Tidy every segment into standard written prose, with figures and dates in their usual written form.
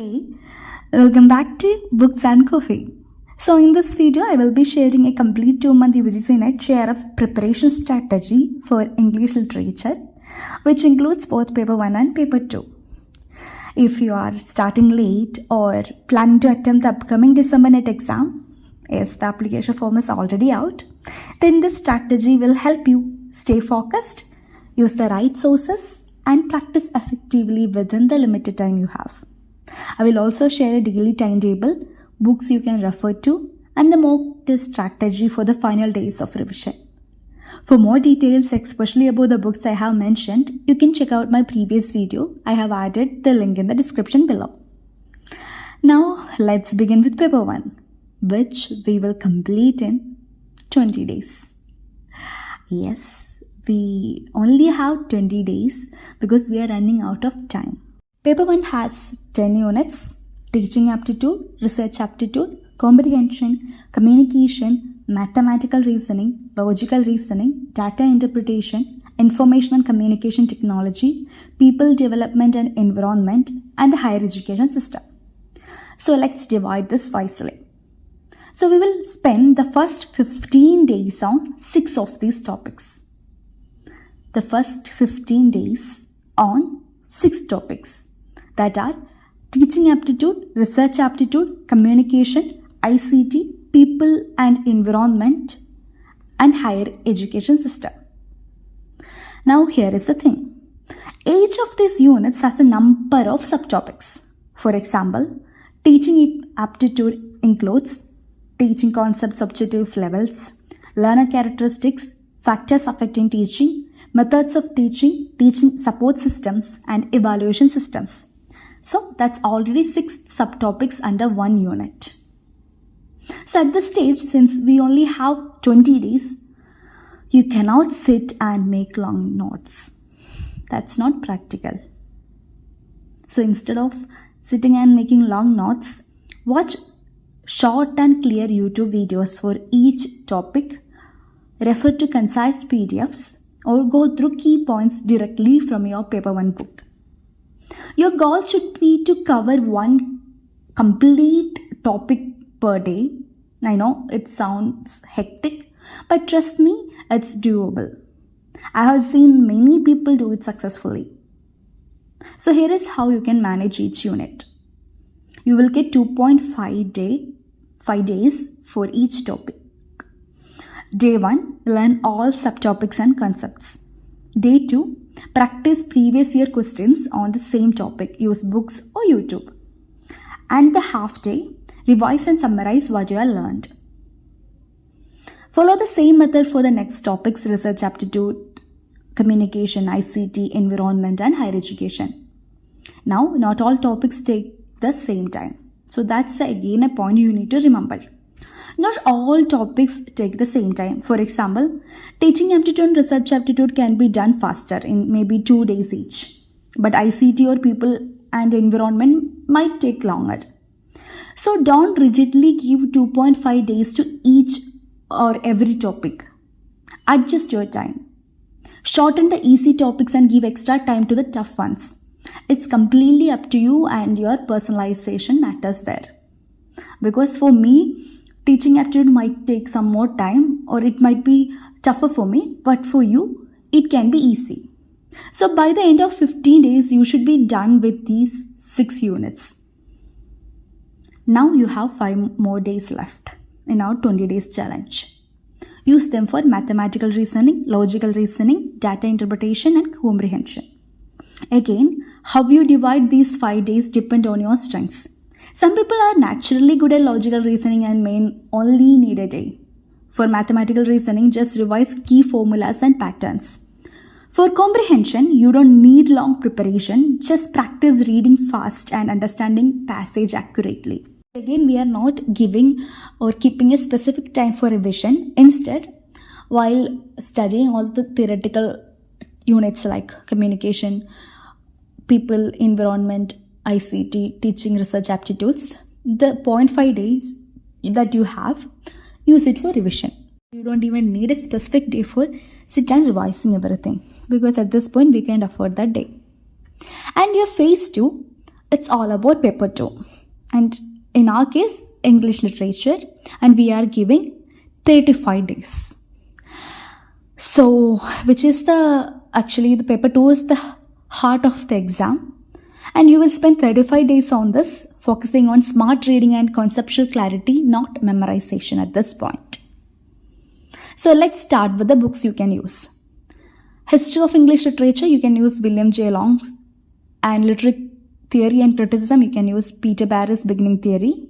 Hey, welcome back to Books and Coffee. So in this video, I will be sharing a complete 2-month UGC NET share of preparation strategy for English literature, which includes both paper 1 and paper 2. If you are starting late or planning to attempt the upcoming December NET exam, yes, the application form is already out, then this strategy will help you stay focused, use the right sources, and practice effectively within the limited time you have. I will also share a daily timetable, books you can refer to, and the mock test strategy for the final days of revision. For more details, especially about the books I have mentioned, you can check out my previous video. I have added the link in the description below. Now, let's begin with paper 1, which we will complete in 20 days. Yes, we only have 20 days because we are running out of time. Paper 1 has 10 units: teaching aptitude, research aptitude, comprehension, communication, mathematical reasoning, logical reasoning, data interpretation, information and communication technology, people development and environment, and the higher education system. So let's divide this wisely. So we will spend the first 15 days on 6 of these topics. The first 15 days on 6 topics. That are teaching aptitude, research aptitude, communication, ICT, people and environment, and higher education system. Now here is the thing. Each of these units has a number of subtopics. For example, teaching aptitude includes teaching concepts, objectives, levels, learner characteristics, factors affecting teaching, methods of teaching, teaching support systems, and evaluation systems. So that's already 6 subtopics under one unit. So at this stage, since we only have 20 days, you cannot sit and make long notes. That's not practical. So instead of sitting and making long notes, watch short and clear YouTube videos for each topic, refer to concise PDFs, or go through key points directly from your paper 1 book. Your goal should be to cover one complete topic per day. I know it sounds hectic, but trust me, it's doable. I have seen many people do it successfully. So here is how you can manage each unit. You will get 2.5 days for each topic. Day 1, learn all subtopics and concepts. Day 2, practice previous year questions on the same topic. Use books or YouTube. And the half day, revise and summarize what you have learned. Follow the same method for the next topics: research aptitude, communication, ICT, environment, and higher education. Now, not all topics take the same time. So that's again a point you need to remember. Not all topics take the same time. For example, teaching aptitude and research aptitude can be done faster in maybe 2 days each. But ICT or people and environment might take longer. So don't rigidly give 2.5 days to each or every topic. Adjust your time. Shorten the easy topics and give extra time to the tough ones. It's completely up to you, and your personalization matters there. Because for me, teaching aptitude might take some more time, or it might be tougher for me, but for you, it can be easy. So by the end of 15 days, you should be done with these 6 units. Now you have 5 more days left in our 20 days challenge. Use them for mathematical reasoning, logical reasoning, data interpretation, and comprehension. Again, how you divide these 5 days depend on your strengths. Some people are naturally good at logical reasoning and may only need a day. For mathematical reasoning, just revise key formulas and patterns. For comprehension, you don't need long preparation, just practice reading fast and understanding passage accurately. Again, we are not giving or keeping a specific time for revision. Instead, while studying all the theoretical units like communication, people, environment, ICT, teaching, research aptitudes, the 0.5 days that you have, use it for revision. You don't even need a specific day for sit and revising everything, because at this point we can afford that day. And your phase 2, it's all about paper 2. And in our case, English literature, and we are giving 35 days. So, which is the paper 2 is the heart of the exam. And you will spend 35 days on this, focusing on smart reading and conceptual clarity, not memorization at this point. So let's start with the books you can use. History of English Literature, you can use William J. Long. And Literary Theory and Criticism, you can use Peter Barry's Beginning Theory.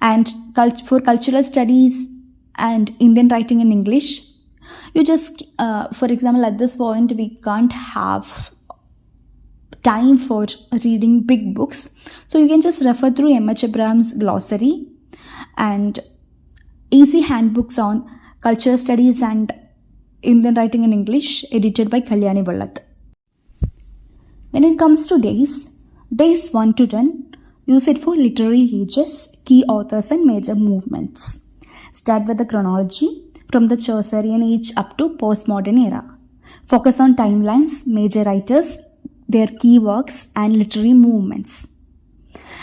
And for Cultural Studies and Indian Writing in English, you just, for example, at this point, we can't have time for reading big books. So you can just refer through M.H. Abraham's glossary and easy handbooks on cultural studies and Indian writing in English, edited by Kalyani Ballat. When it comes to days 1 to 10, use it for literary ages, key authors and major movements. Start with the chronology from the Chaucerian age up to postmodern era. Focus on timelines, major writers, their key works and literary movements.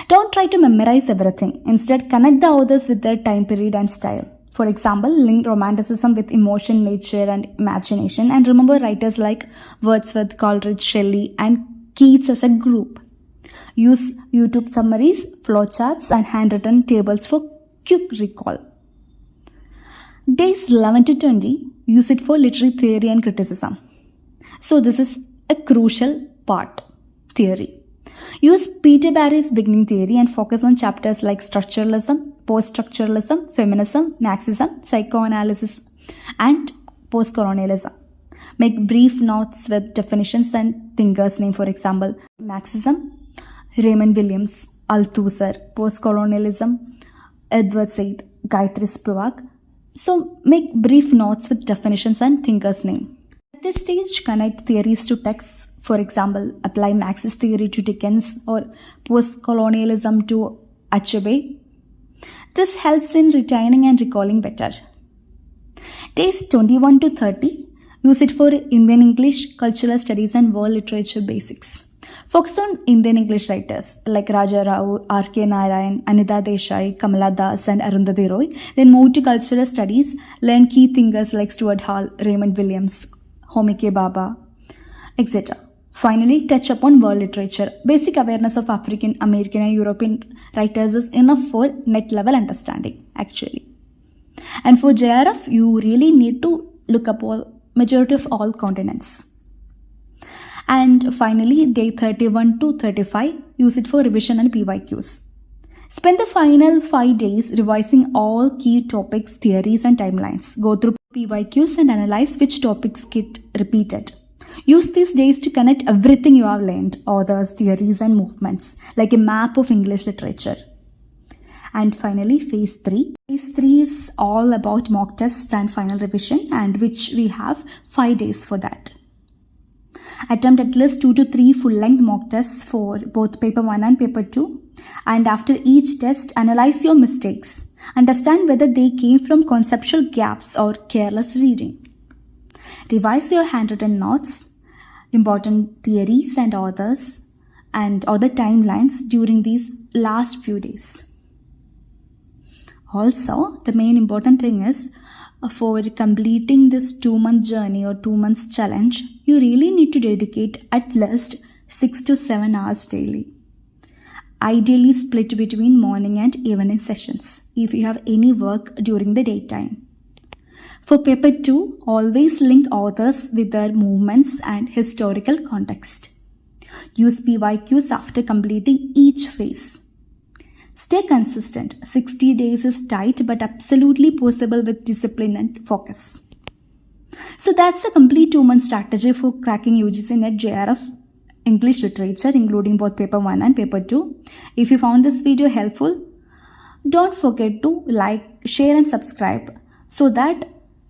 Don't try to memorize everything. Instead, connect the authors with their time period and style. For example, link romanticism with emotion, nature and imagination, and remember writers like Wordsworth, Coleridge, Shelley and Keats as a group. Use YouTube summaries, flowcharts and handwritten tables for quick recall. Days 11 to 20, use it for literary theory and criticism. So this is a crucial part, theory. Use Peter Barry's Beginning Theory and focus on chapters like structuralism, post-structuralism, feminism, Marxism, psychoanalysis and post-colonialism. Make brief notes with definitions and thinkers' name, for example, Marxism, Raymond Williams, Althusser, post-colonialism, Edward Said, Gayatri Spivak. So make brief notes with definitions and thinkers' name. At this stage, connect theories to texts. For example, apply Marxist theory to Dickens or post-colonialism to Achebe. This helps in retaining and recalling better. Days 21 to 30, use it for Indian English, cultural studies and world literature basics. Focus on Indian English writers like Raja Rao, R.K. Narayan, Anita Desai, Kamala Das and Arundhati Roy. Then move to cultural studies, learn key thinkers like Stuart Hall, Raymond Williams, Homi K. Bhabha, etc. Finally, touch upon world literature. Basic awareness of African, American and European writers is enough for net level understanding actually. And for JRF, you really need to look up majority of all continents. And finally, day 31 to 35, use it for revision and PYQs. Spend the final 5 days revising all key topics, theories and timelines. Go through PYQs and analyze which topics get repeated. Use these days to connect everything you have learned, authors, theories and movements, like a map of English literature. And finally, phase 3. Phase 3 is all about mock tests and final revision, and which we have 5 days for that. Attempt at least 2 to 3 full-length mock tests for both paper 1 and paper 2. And after each test, analyze your mistakes. Understand whether they came from conceptual gaps or careless reading. Revise your handwritten notes, important theories and authors, and other timelines during these last few days. Also, the main important thing is, for completing this 2-month journey or 2 months challenge, you really need to dedicate at least 6 to 7 hours daily. Ideally split between morning and evening sessions if you have any work during the daytime. For paper 2, always link authors with their movements and historical context. Use PYQs after completing each phase. Stay consistent. 60 days is tight but absolutely possible with discipline and focus. So that's the complete 2-month strategy for cracking UGC NET JRF English literature, including both paper 1 and paper 2. If you found this video helpful, don't forget to like, share and subscribe so that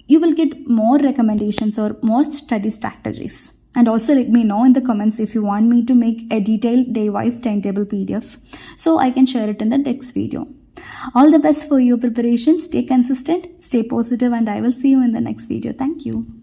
you will get more recommendations or more study strategies. And also let me know in the comments if you want me to make a detailed day-wise timetable PDF, so I can share it in the next video. All the best for your preparation. Stay consistent, stay positive, and I will see you in the next video. Thank you.